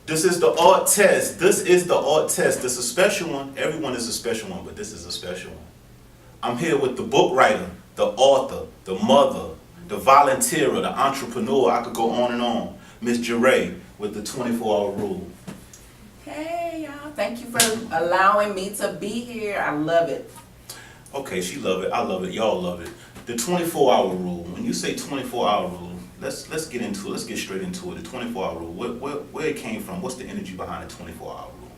This is the Arttest. This is the Arttest. This is a special one. Everyone is a special one, but this is a special one. I'm here with the book writer, the author, the mother, the volunteer, the entrepreneur. I could go on and on. Miss Jeray with the 24-hour rule. Hey y'all, thank you for allowing me to be here. I love it. Okay, she love it. I love it. Y'all love it. The 24-hour rule. When you say 24-hour rule, let's get into it. Let's get straight into it. The 24-hour rule. Where it came from? What's the energy behind the 24-hour rule?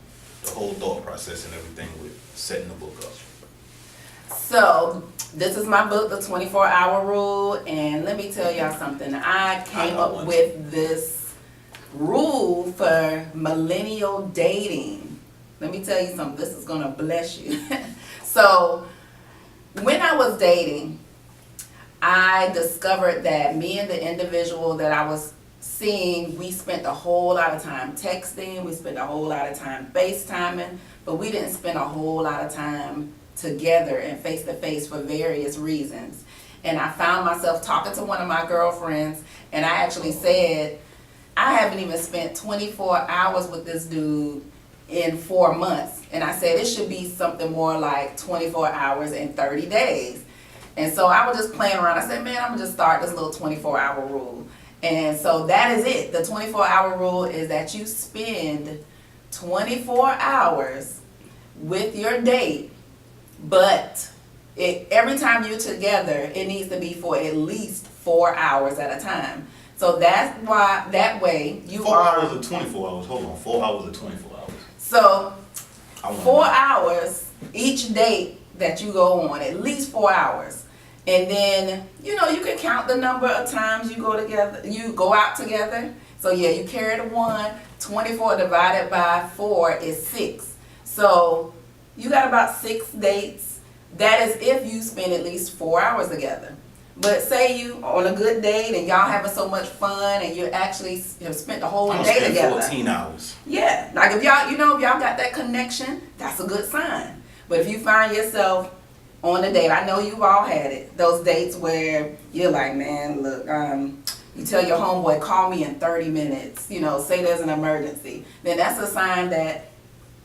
The whole thought process and everything with setting the book up. So, this is my book, The 24-Hour Rule, and let me tell y'all something. I came up with this rule for millennial dating. Let me tell you something. This is going to bless you. So, when I was dating, I discovered that me and the individual that I was seeing, we spent a whole lot of time texting, we spent a whole lot of time FaceTiming, but we didn't spend a whole lot of time together and face to face for various reasons. And I found myself talking to one of my girlfriends, and I actually said, I haven't even spent 24 hours with this dude in 4 months. And I said, it should be something more like 24 hours and 30 days. And so I was just playing around. I said, man, I'm going to just start this little 24-hour rule. And so that is it. The 24-hour rule is that you spend 24 hours with your date, but every time you're together, it needs to be for at least 4 hours at a time. So that's why, that way you 4 are... 4 hours or 24 hours? Hold on, 4 hours or 24 hours? So 4 hours each date that you go on, at least 4 hours. And then, you can count the number of times you go out together. So yeah, you carry the 1, 24 divided by 4 is 6. So you got about 6 dates. That is if you spend at least 4 hours together. But say you on a good date and y'all having so much fun and you actually have spent the whole day together. 14 hours. Yeah, like if y'all, if y'all got that connection, that's a good sign. But if you find yourself on a date, I know you've all had it, those dates where you're like, man, look, you tell your homeboy, call me in 30 minutes, say there's an emergency, then that's a sign that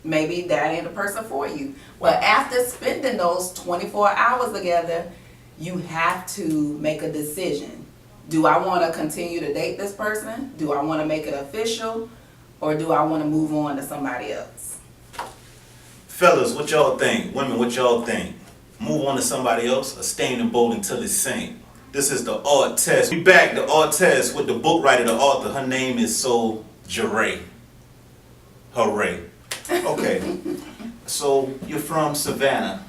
maybe that ain't the person for you. But after spending those 24 hours together, you have to make a decision. Do I want to continue to date this person? Do I want to make it official? Or do I want to move on to somebody else? Fellas, what y'all think? Women, what y'all think? Move on to somebody else or stay in the boat until it's sank? This is the Arttest. We back, the Arttest, with the book writer, the author. Her name is So Jeray. Hooray. Okay. So you're from Savannah.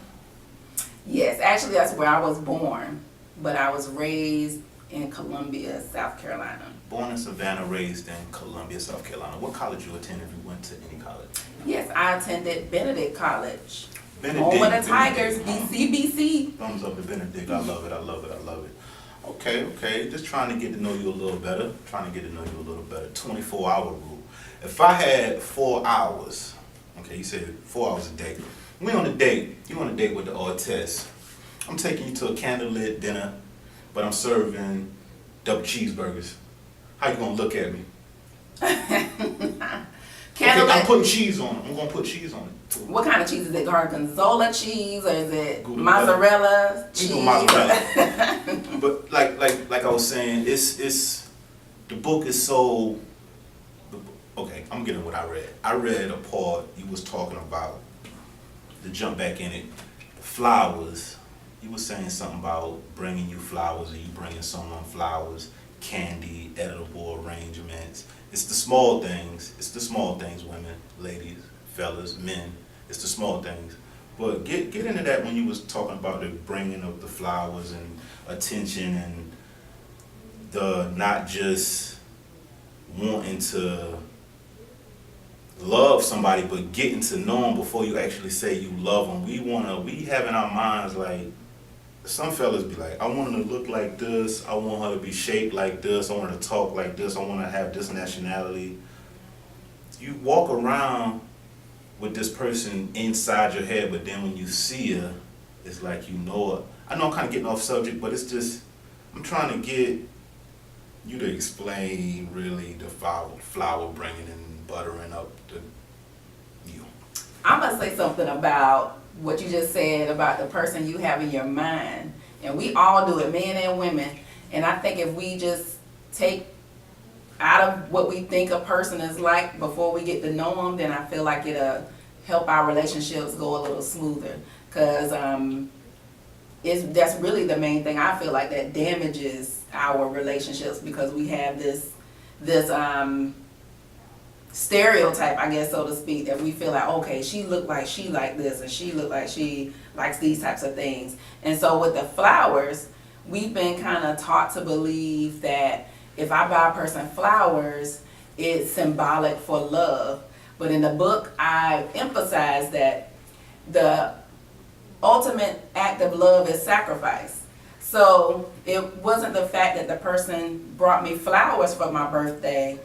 Yes, actually that's where I was born, but I was raised in Columbia, South Carolina. Born in Savannah, raised in Columbia, South Carolina. What college you attended if you went to any college? Yes, I attended Benedict College. Benedict. Home of the Tigers, BCBC. Thumbs up to Benedict. I love it, I love it, I love it. Okay. Just trying to get to know you a little better. 24-hour rule. If I had 4 hours, okay, you said 4 hours a day. We on a date. You on a date with the Arttest. I'm taking you to a candlelit dinner, but I'm serving double cheeseburgers. How you gonna look at me? Okay, I'm putting cheese on it. I'm gonna put cheese on it. What kind of cheese is it? Gorgonzola cheese or is it Gouda mozzarella cheese? You know mozzarella. But like I was saying, it's the book is so. Okay, I'm getting what I read. I read a part you was talking about. To jump back in it, flowers. You were saying something about bringing you flowers, or you bringing someone flowers, candy, edible arrangements. It's the small things. It's the small things, women, ladies, fellas, men. It's the small things. But get into that when you was talking about the bringing of the flowers and attention and the not just wanting to love somebody, but getting to know them before you actually say you love them. We have in our minds, like, some fellas be like, I want her to look like this, I want her to be shaped like this, I want her to talk like this, I want her to have this nationality. You walk around with this person inside your head, but then when you see her, it's like you know her. I know I'm kind of getting off subject, but it's just, I'm trying to get you to explain really the flour bringing and buttering up the meal. I'm gonna say something about what you just said about the person you have in your mind. And we all do it, men and women. And I think if we just take out of what we think a person is like before we get to know them, then I feel like it'll help our relationships go a little smoother. Because that's really the main thing I feel like that damages our relationships, because we have this stereotype, I guess, so to speak, that we feel like, okay, she look like she like this, and she look like she likes these types of things. And so with the flowers, we've been kind of taught to believe that if I buy a person flowers, it's symbolic for love. But in the book, I emphasize that the ultimate act of love is sacrifice. So it wasn't the fact that the person brought me flowers for my birthday.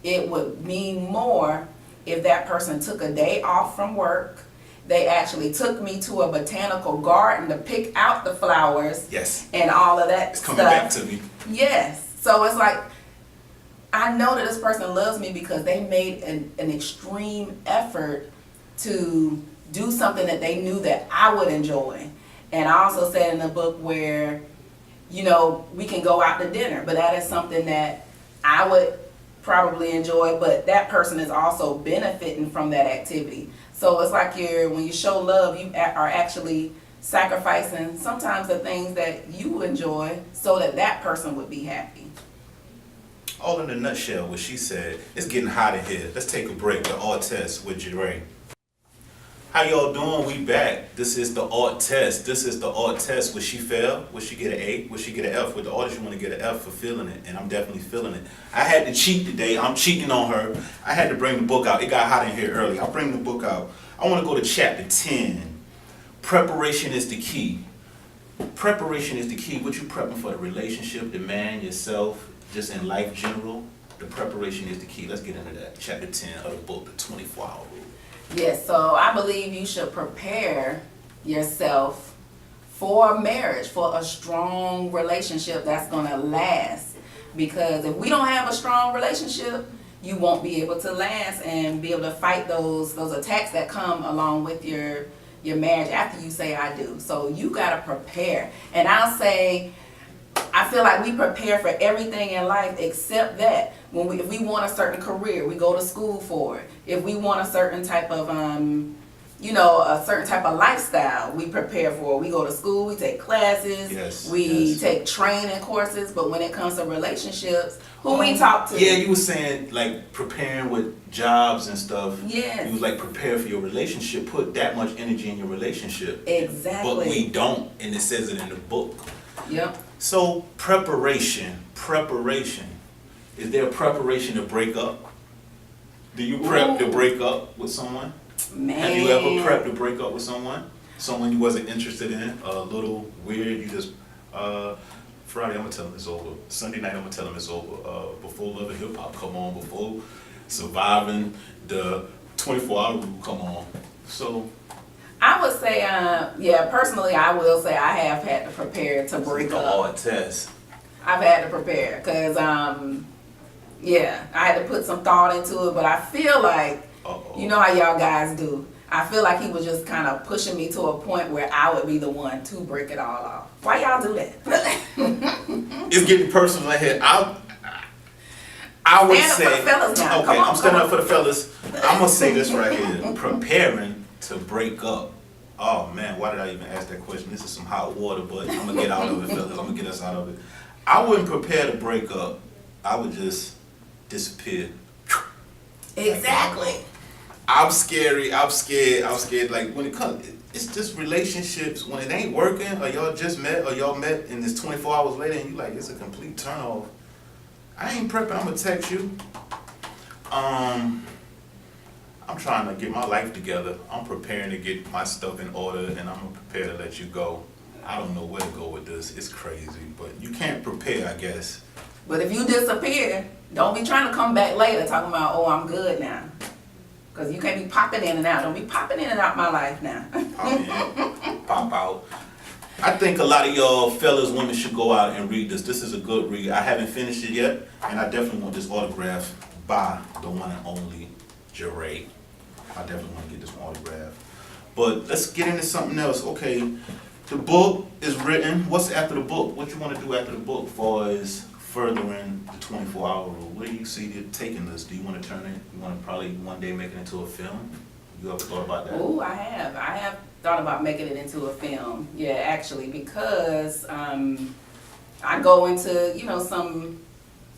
It would mean more if that person took a day off from work. They actually took me to a botanical garden to pick out the flowers. Yes. And all of that It's stuff. coming back to me. Yes. So it's like, I know that this person loves me because they made an extreme effort to do something that they knew that I would enjoy. And I also said in the book where, you know, we can go out to dinner, but that is something that I would probably enjoy, but that person is also benefiting from that activity. So it's like when you show love, you are actually sacrificing sometimes the things that you enjoy so that that person would be happy. All in a nutshell, what she said, it's getting hot in here. Let's take a break. The Arttest with Jeray. How y'all doing? We back. This is the Arttest. This is the Arttest. Would she fail? Would she get an A? Would she get an F? With the artist, you want to get an F for feeling it, and I'm definitely feeling it. I had to cheat today. I'm cheating on her. I had to bring the book out. It got hot in here early. I'll bring the book out. I want to go to chapter 10. Preparation is the key. Preparation is the key. What you prepping for, the relationship, the man, yourself, just in life general? The preparation is the key. Let's get into that. Chapter 10 of the book, the 24-hour rule. Yes, so I believe you should prepare yourself for marriage, for a strong relationship that's going to last. Because if we don't have a strong relationship, you won't be able to last and be able to fight those attacks that come along with your marriage after you say I do. So you got to prepare. And I'll say, I feel like we prepare for everything in life except that. If we want a certain career, we go to school for it. If we want a certain type of, a certain type of lifestyle, we prepare for it. We go to school, we take classes, we take training courses. But when it comes to relationships, who we talk to? Yeah, you were saying like preparing with jobs and stuff. Yes. You was like prepare for your relationship. Put that much energy in your relationship. Exactly. But we don't, and it says it in the book. Yep. So preparation. Is there a preparation to break up? Do you prep to break up with someone? Man. Have you ever prepped to break up with someone? Someone you wasn't interested in? A little weird, you just, Friday I'm gonna tell him it's over. Sunday night I'm gonna tell him it's over. Before Love and Hip Hop come on, before Surviving the 24-hour rule come on. So I would say, personally, I will say I have had to prepare to break up. Arttest. I've had to prepare because, I had to put some thought into it. But I feel like, you know how y'all guys do. I feel like he was just kind of pushing me to a point where I would be the one to break it all off. Why y'all do that? It's getting personal in here. I would say, stand up for the fellas now. Okay, Come on, I'm standing up for the fellas. I'm gonna say this right here: preparing to break up. Oh man, why did I even ask that question? This is some hot water, but I'm gonna get out of it, fellas. I'm gonna get us out of it. I wouldn't prepare to break up. I would just disappear. Exactly. I'm scared. Like when it comes, it's just relationships. When it ain't working, or y'all just met, or y'all met, and it's 24 hours later, and you like it's a complete turn off. I ain't prepping. I'm gonna text you. I'm trying to get my life together. I'm preparing to get my stuff in order, and I'm prepared to let you go. I don't know where to go with this. It's crazy, but you can't prepare, I guess. But if you disappear, don't be trying to come back later talking about, oh, I'm good now. Because you can't be popping in and out. Don't be popping in and out my life now. Pop in, pop out. I think a lot of y'all fellas, women should go out and read this. This is a good read. I haven't finished it yet, and I definitely want this autograph by the one and only Jeray. I definitely want to get this one autographed. But let's get into something else. Okay, the book is written. What's after the book? What you want to do after the book for is furthering the 24-hour rule? Where do you see it taking this? Do you want to turn it? You want to probably one day make it into a film? You ever thought about that? Oh, I have thought about making it into a film. Yeah, actually, because I go into, some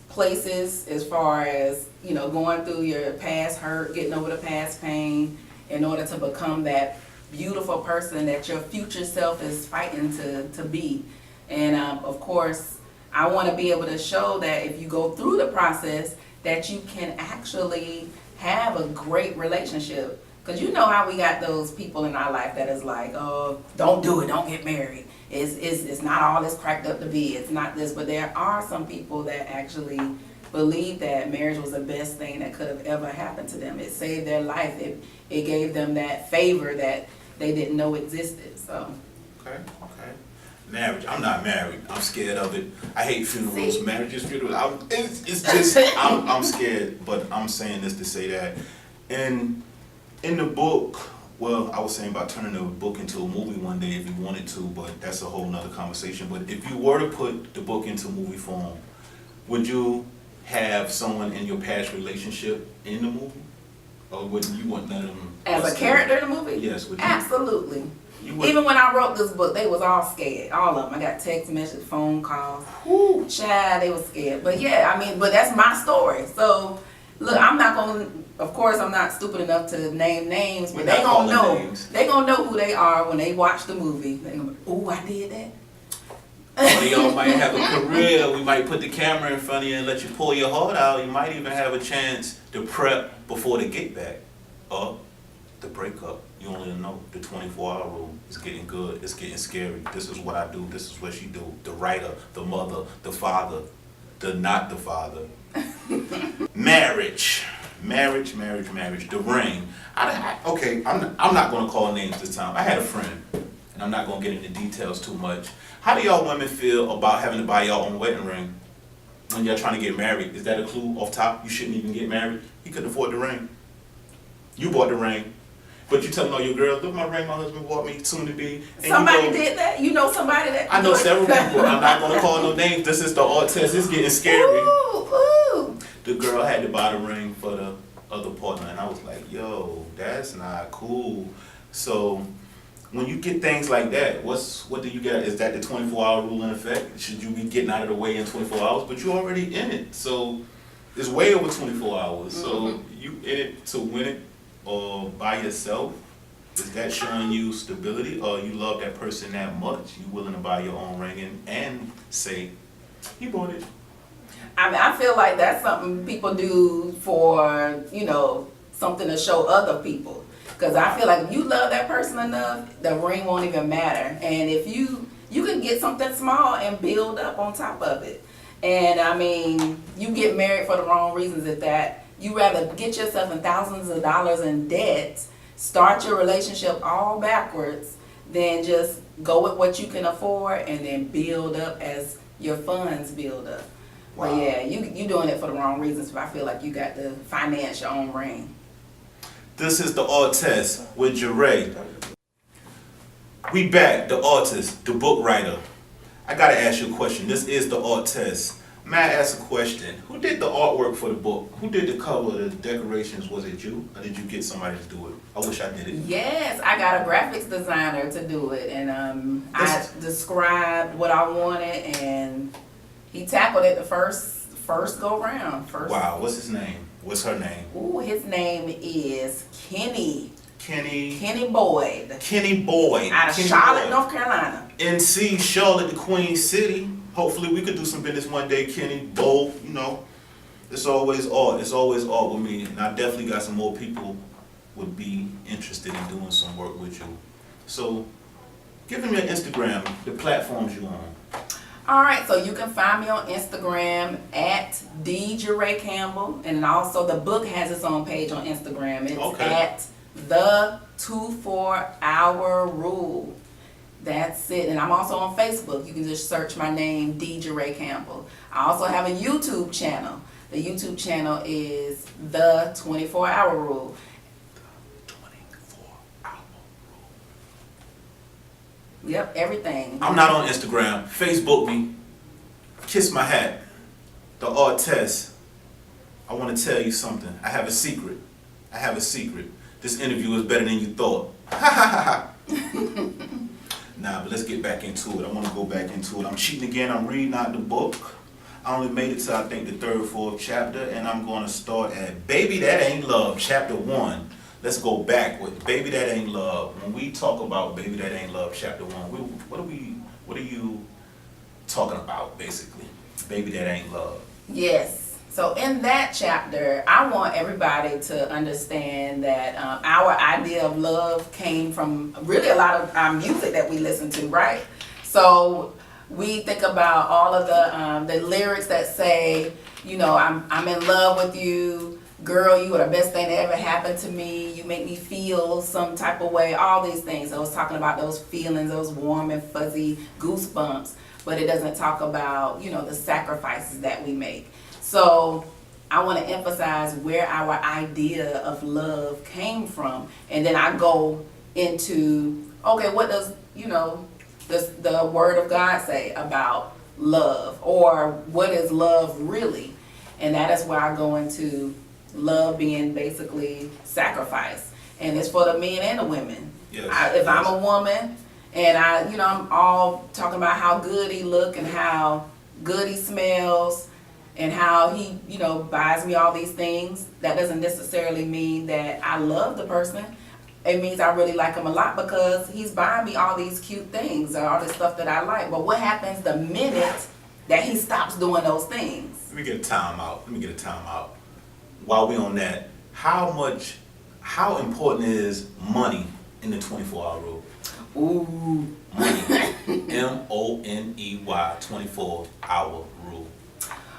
places as far as, going through your past hurt, getting over the past pain in order to become that beautiful person that your future self is fighting to be. And of course, I want to be able to show that if you go through the process, that you can actually have a great relationship. Because you know how we got those people in our life that is like, oh, don't do it, don't get married. It's not all it's cracked up to be. It's not this. But there are some people that actually believe that marriage was the best thing that could have ever happened to them. It saved their life. It gave them that favor that they didn't know existed. So. Okay. Marriage. I'm not married. I'm scared of it. I hate funerals. Marriage is funeral. It's just I'm scared. But I'm saying this to say that in the book, well, I was saying about turning the book into a movie one day if you wanted to, but that's a whole nother conversation. But if you were to put the book into movie form, would you have someone in your past relationship in the movie, or wouldn't you want none of them as a character in the movie? Yes, would you? Absolutely. Even when I wrote this book, they was all scared. All of them. I got text messages, phone calls. Whoo, child, they was scared. But yeah, but that's my story. So, look, I'm not going to, of course, I'm not stupid enough to name names, but they going to know. Names. They going to know who they are when they watch the movie. They going to be, ooh, I did that. One of y'all might have a career. We might put the camera in front of you and let you pull your heart out. You might even have a chance to prep before the get back or the breakup. You only know the 24-hour rule is getting good. It's getting scary. This is what I do. This is what she do. The writer, the mother, the father, the not the father. Marriage. The ring. Okay, I'm not going to call names this time. I had a friend, and I'm not going to get into details too much. How do y'all women feel about having to buy y'all own wedding ring when y'all trying to get married? Is that a clue off top? You shouldn't even get married. He couldn't afford the ring. You bought the ring. But you telling all your girls, look, my ring my husband bought me, soon to be. And somebody did that? You know somebody that? I know several people. I'm not going to call no names. This is the Arttest. It's getting scary. Ooh. The girl had to buy the ring for the other partner. And I was like, yo, that's not cool. So when you get things like that, what do you get? Is that the 24-hour rule in effect? Should you be getting out of the way in 24 hours? But you're already in it. So it's way over 24 hours. So you in it to win it. Or by yourself, is that showing you stability, or you love that person that much? You willing to buy your own ring and say, he bought it? I feel like that's something people do for, something to show other people. Because I feel like if you love that person enough, the ring won't even matter. And if you can get something small and build up on top of it. And you get married for the wrong reasons at that. You rather get yourself in thousands of dollars in debt, start your relationship all backwards, than just go with what you can afford and then build up as your funds build up. Wow. But yeah, you doing it for the wrong reasons. But I feel like you got to finance your own ring. This is the Arttest with Jeray. We back, the artist, the book writer. I gotta ask you a question. This is the Arttest. May I ask a question? Who did the artwork for the book? Who did the cover, the decorations? Was it you, or did you get somebody to do it? I wish I did it. Yes, I got a graphics designer to do it, and I described what I wanted, and he tackled it the first go round. Wow, what's his name? What's her name? Ooh, his name is Kenny Boyd. Out of Charlotte, North Carolina. NC, Charlotte, the Queen City. Hopefully we could do some business one day, Kenny. Bold, it's always art. It's always art with me. And I definitely got some more people would be interested in doing some work with you. So give them your Instagram, the platforms you on. All right, so you can find me on Instagram at Jeray Campbell. And also the book has its own page on Instagram. It's at the 24-hour rule. That's it. And I'm also on Facebook. You can just search my name, DJ Ray Campbell. I also have a YouTube channel. The YouTube channel is The 24 Hour Rule. 24-hour rule. Yep, everything. I'm not on Instagram. Facebook me. Kiss my hat. The Arttest. I want to tell you something. I have a secret. This interview is better than you thought. Ha ha ha ha. Nah, but let's get back into it. I want to go back into it. I'm cheating again. I'm reading out the book. I only made it to, I think, the 3rd, 4th chapter, and I'm going to start at Baby That Ain't Love, chapter 1. Let's go back with Baby That Ain't Love. When we talk about Baby That Ain't Love, chapter 1, what are you talking about, basically? Baby That Ain't Love. Yes. So in that chapter, I want everybody to understand that our idea of love came from really a lot of our music that we listen to, right? So we think about all of the lyrics that say, you know, I'm in love with you, girl, you are the best thing that ever happened to me, you make me feel some type of way, all these things. So it's talking about those feelings, those warm and fuzzy goosebumps, but it doesn't talk about, you know, the sacrifices that we make. So I want to emphasize where our idea of love came from, and then I go into, okay, what does, you know, the Word of God say about love, or what is love really? And that is where I go into love being basically sacrifice, and it's for the men and the women. Yes, If I'm a woman and I'm all talking about how good he look and how good he smells and how he, buys me all these things, that doesn't necessarily mean that I love the person. It means I really like him a lot because he's buying me all these cute things or all this stuff that I like. But what happens the minute that he stops doing those things? Let me get a time out. While we on that, how important is money in the 24-hour rule? Ooh. Money. MONEY, 24-hour rule.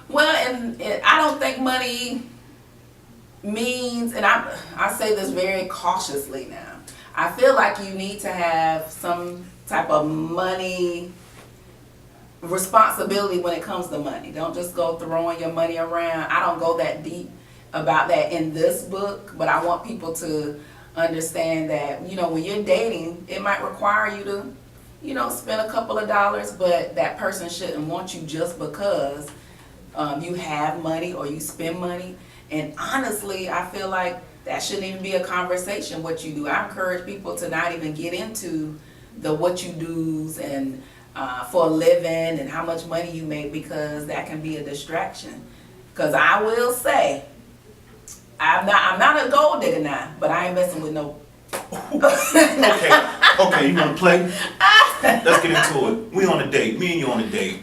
Well, and I don't think money means, and I say this very cautiously now, I feel like you need to have some type of money responsibility when it comes to money. Don't just go throwing your money around. I don't go that deep about that in this book, but I want people to understand that, when you're dating, it might require you to, spend a couple of dollars, but that person shouldn't want you just because you have money or you spend money. And honestly, I feel like that shouldn't even be a conversation, what you do. I encourage people to not even get into the what you do's and for a living and how much money you make, because that can be a distraction. Because I will say, I'm not a gold digger now, but I ain't messing with no. Okay, you want to play? Let's get into it. We on a date. Me and you on a date.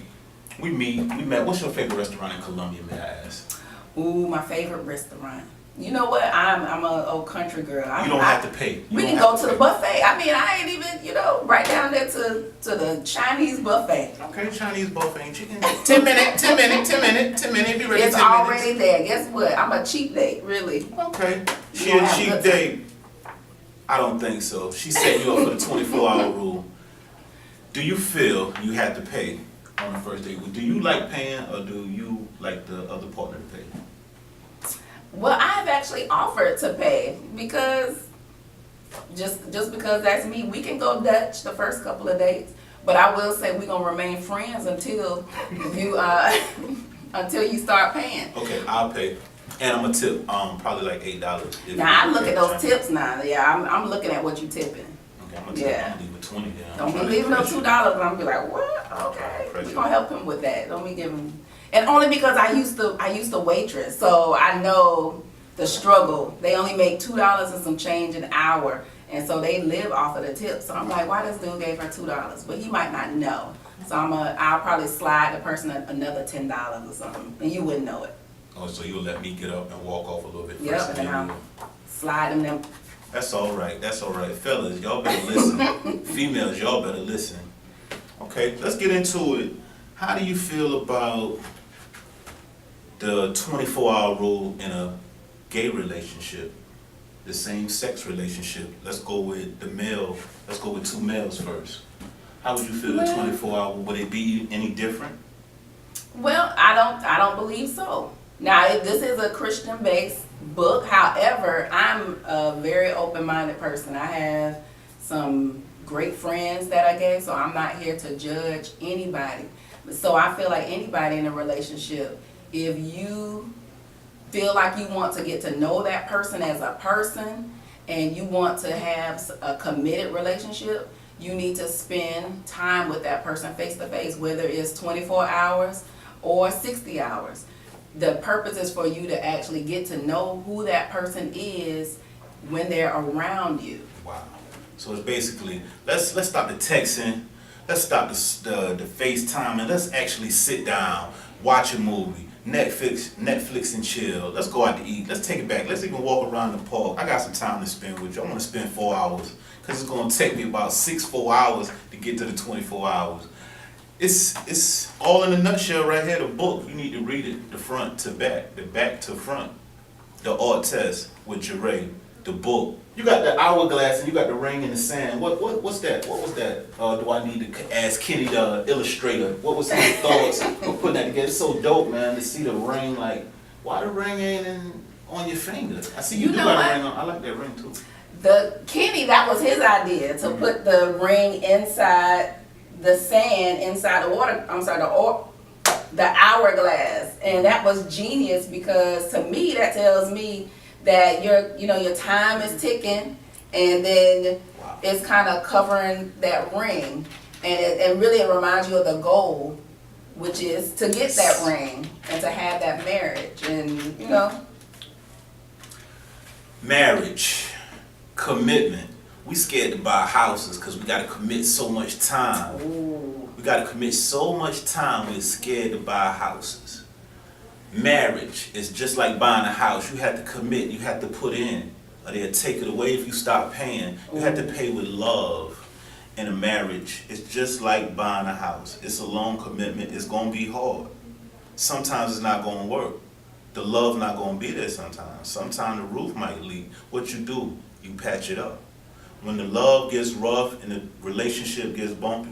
We met. What's your favorite restaurant in Columbia, may I ask? Ooh, my favorite restaurant. You know what? I'm a old country girl. You don't have to pay. We can go to the buffet. I mean, I ain't even, right down there to the Chinese buffet. Okay, Chinese buffet. Chicken. 10 minute. Be ready. It's already there. Guess what? I'm a cheap date, really. Okay. She a cheap date. I don't think so. She set you up for the 24-hour rule. Do you feel you had to pay on the first date? Do you like paying, or do you like the other partner to pay? Well, I've actually offered to pay because just because that's me. We can go Dutch the first couple of dates, but I will say we're gonna remain friends until you until you start paying. Okay, I'll pay. And I'm gonna tip probably like $8. Now I look at those tips now. Yeah, I'm looking at what you tipping. Okay, I'm gonna tip. I'm gonna leave with 20 down. Don't be leaving no $2, and I'm gonna be like, what? Okay, we're gonna help him with that. Don't be giving. And only because I used to waitress, so I know the struggle. They only make $2 and some change an hour, and so they live off of the tips. So I'm like, why this dude gave her $2? But he might not know. So I'll probably slide the person another $10 or something, and you wouldn't know it. Oh, so you'll let me get up and walk off a little bit first? Yep, and then I'll slide them. That's all right. Fellas, y'all better listen. Females, y'all better listen. Okay, let's get into it. How do you feel about the 24-hour rule in a gay relationship, the same sex relationship? Let's go with two males first. How would you feel in 24 hours? Would it be any different? Well, I don't believe so. Now, this is a Christian-based book. However, I'm a very open-minded person. I have some great friends that I gave, so I'm not here to judge anybody. So I feel like anybody in a relationship, if you feel like you want to get to know that person as a person and you want to have a committed relationship, you need to spend time with that person face to face, whether it's 24 hours or 60 hours. The purpose is for you to actually get to know who that person is when they're around you. Wow. So it's basically, let's stop the texting, let's stop the FaceTime, and let's actually sit down, watch a movie, Netflix and chill. Let's go out to eat. Let's take it back. Let's even walk around the park. I got some time to spend with you. I want to spend 4 hours because it's going to take me about 4 hours to get to the 24 hours. It's all in a nutshell right here, the book. You need to read it, the front to back, the back to front. The Arttest with Jeray, the book. You got the hourglass and you got the ring in the sand. What's that? What was that? Do I need to ask Kenny, the illustrator? What was his thoughts of putting that together? It's so dope, man, to see the ring. Like, why the ring ain't on your finger? I see you do got a ring on. I like that ring too. Kenny, that was his idea to put the ring inside the sand, inside the water. I'm sorry, the hourglass, and that was genius because to me that tells me that your time is ticking, and then it's kind of covering that ring, and really it reminds you of the goal, which is to get that ring and to have that marriage, and marriage, commitment. We scared to buy houses because we got to commit so much time. Ooh. We got to commit so much time. We're scared to buy houses. Marriage is just like buying a house. You have to commit. You have to put in, or they'll take it away if you stop paying. You have to pay with love. In a marriage, it's just like buying a house. It's a long commitment. It's going to be hard. Sometimes it's not going to work. The love not going to be there sometimes. Sometimes the roof might leak. What you do, you patch it up. When the love gets rough and the relationship gets bumpy,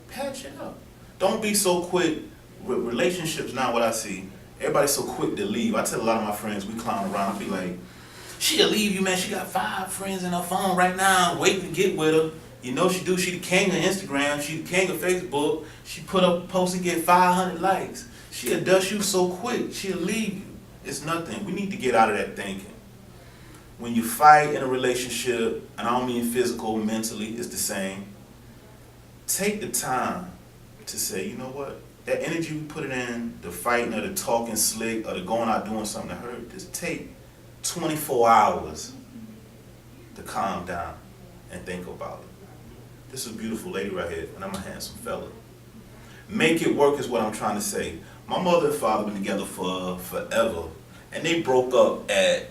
patch it up. Don't be so quick with relationships. Now what I see, everybody's so quick to leave. I tell a lot of my friends, we clown around, I be like, she'll leave you, man. She got 5 friends in her phone right now waiting to get with her. You know she do, she the king of Instagram, she the king of Facebook. She put up a post and get 500 likes. She'll dust you so quick, she'll leave you. It's nothing. We need to get out of that thinking. When you fight in a relationship, and I don't mean physical, mentally, it's the same. Take the time to say, you know what? That energy we put it in, the fighting or the talking slick or the going out doing something to hurt, just take 24 hours to calm down and think about it. This is a beautiful lady right here, and I'm a handsome fella. Make it work is what I'm trying to say. My mother and father been together for forever, and they broke up at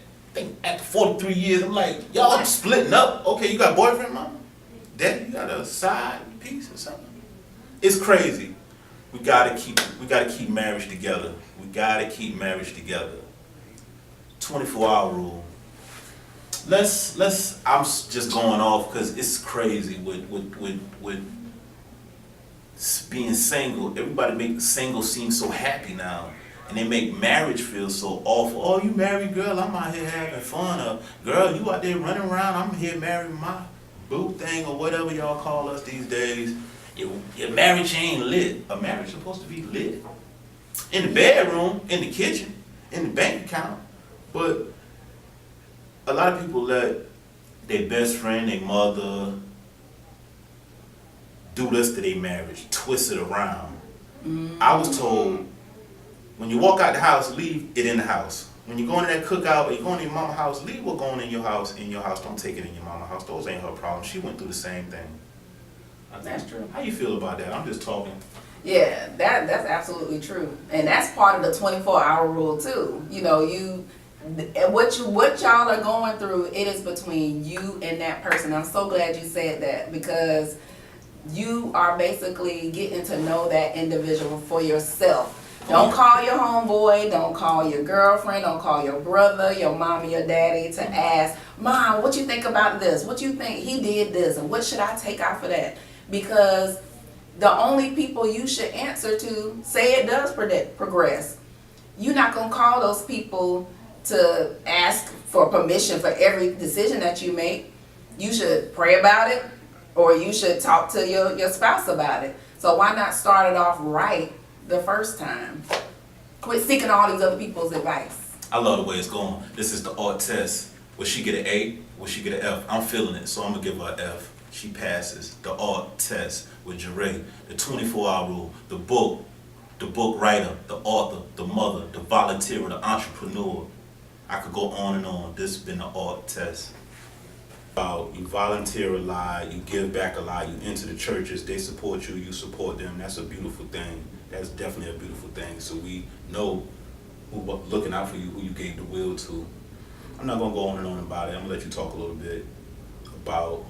43 years. I'm like, y'all, I'm splitting up. Okay, you got a boyfriend, mama? Daddy, you got a side piece or something? It's crazy. We gotta keep marriage together. We gotta keep marriage together. 24-hour rule. I'm just going off because it's crazy with being single. Everybody make single seem so happy now. And they make marriage feel so awful. Oh, you married, girl, I'm out here having fun. Or, girl, you out there running around, I'm here marrying my boo thing or whatever y'all call us these days. Your marriage ain't lit. A marriage is supposed to be lit. In the bedroom, in the kitchen, in the bank account. But a lot of people let their best friend, their mother, do this to their marriage, twist it around. I was told, when you walk out the house, leave it in the house. When you go into that cookout or you go in your mama's house, leave what's going in your house. Don't take it in your mama's house. Those ain't her problem. She went through the same thing. That's true. How you feel about that? I'm just talking. Yeah, that's absolutely true, and that's part of the 24-hour rule too. What y'all are going through, it is between you and that person. I'm so glad you said that because you are basically getting to know that individual for yourself. Don't call your homeboy, don't call your girlfriend, don't call your brother, your mom, your daddy to ask, Mom, what you think about this? What you think he did this? And what should I take out for that? Because the only people you should answer to say it does progress. You're not gonna call those people to ask for permission for every decision that you make. You should pray about it, or you should talk to your spouse about it. So why not start it off right the first time? Quit seeking all these other people's advice. I love the way it's going. This is the Arttest. Will she get an A? Will she get an F? I'm feeling it, so I'm gonna give her an F. She passes. The Arttest with Jeray. The 24-hour rule. The book writer, the author, the mother, the volunteer, the entrepreneur. I could go on and on. This has been the Arttest. You volunteer a lot, you give back a lot, you enter the churches, they support you, you support them. That's a beautiful thing. That's definitely a beautiful thing. So we know who looking out for you, who you gave the will to. I'm not gonna go on and on about it. I'm gonna let you talk a little bit about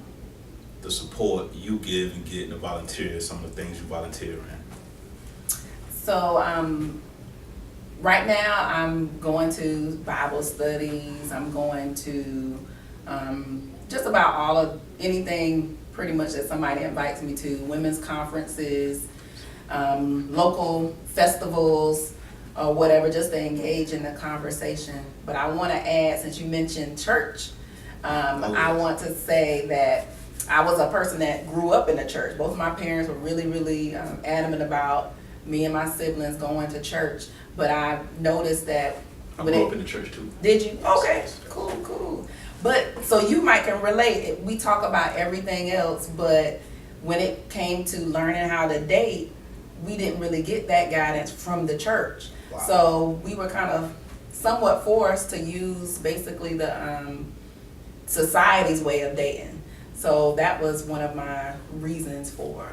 the support you give and get in the volunteers, some of the things you volunteer in. So right now I'm going to Bible studies, I'm going to just about anything pretty much that somebody invites me to, women's conferences, local festivals, or whatever, just to engage in the conversation. But I want to add, since you mentioned church, I want to say that I was a person that grew up in the church. Both of my parents were really, really adamant about me and my siblings going to church. But I noticed that I grew up in the church too. Did you? Okay, cool. But so you might can relate. We talk about everything else, but when it came to learning how to date, we didn't really get that guidance from the church. Wow. So we were kind of somewhat forced to use basically the society's way of dating. So that was one of my reasons for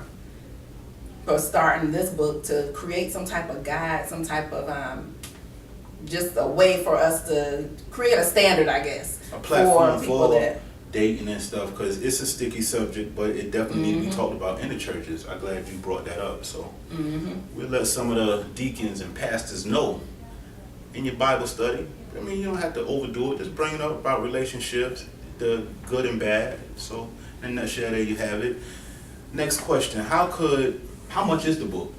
starting this book, to create some type of guide, some type of just a way for us to create a standard, I guess, a platform for that dating and stuff, because it's a sticky subject, but it definitely needs to be talked about in the churches. I'm glad you brought that up. So we'll let some of the deacons and pastors know in your Bible study. I mean, you don't have to overdo it. Just bring it up about relationships, the good and bad. So in a nutshell, there you have it. Next question: How much is the book?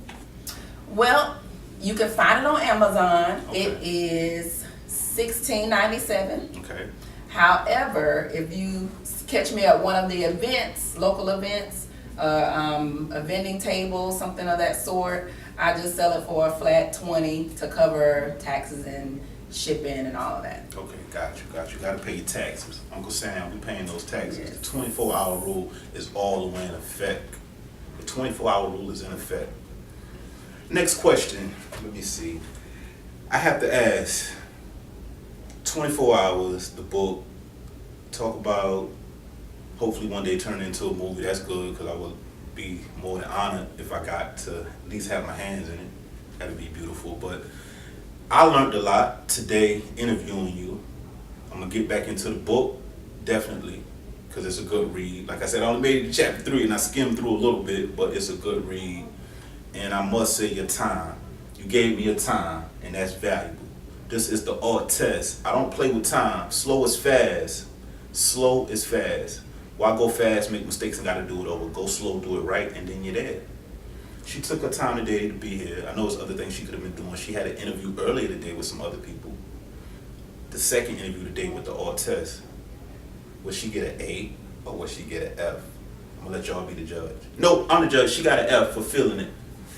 Well, you can find it on Amazon. Okay. It is $16.97. Okay. However, if you catch me at one of the events, local events, a vending table, something of that sort, I just sell it for a flat $20 to cover taxes and shipping and all of that. Okay, got you. Got to pay your taxes. Uncle Sam, we paying those taxes. Yes. The 24-hour rule is all the way in effect. The 24-hour rule is in effect. Next question. Let me see. I have to ask. 24 hours, the book, talk about, hopefully one day turn it into a movie. That's good, because I would be more than honored if I got to at least have my hands in it. That'd be beautiful. But I learned a lot today interviewing you. I'm going to get back into the book, definitely, because it's a good read. Like I said, I only made it to chapter 3 and I skimmed through a little bit, but it's a good read. And I must say, your time. You gave me your time, and that's valuable. This is the Arttest. I don't play with time. Slow is fast. Slow is fast. Why go fast, make mistakes, and gotta do it over? Go slow, do it right, and then you're there. She took her time today to be here. I know there's other things she could have been doing. She had an interview earlier today with some other people. The second interview today with the Arttest. Will she get an A or will she get an F? I'm gonna let y'all be the judge. No, I'm the judge. She got an F for feeling it.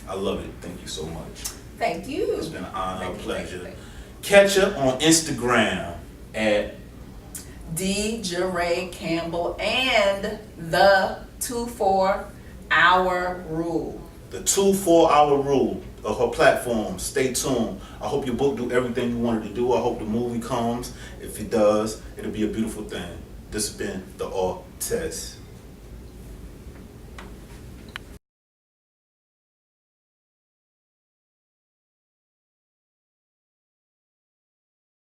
I love it. Thank you so much. Thank you. It's been an honor, a pleasure. Thank you. Catch up on Instagram at D. Jeray Campbell and the 24-hour rule. The 24-hour rule of her platform. Stay tuned. I hope your book do everything you wanted to do. I hope the movie comes. If it does, it'll be a beautiful thing. This has been the Arttest.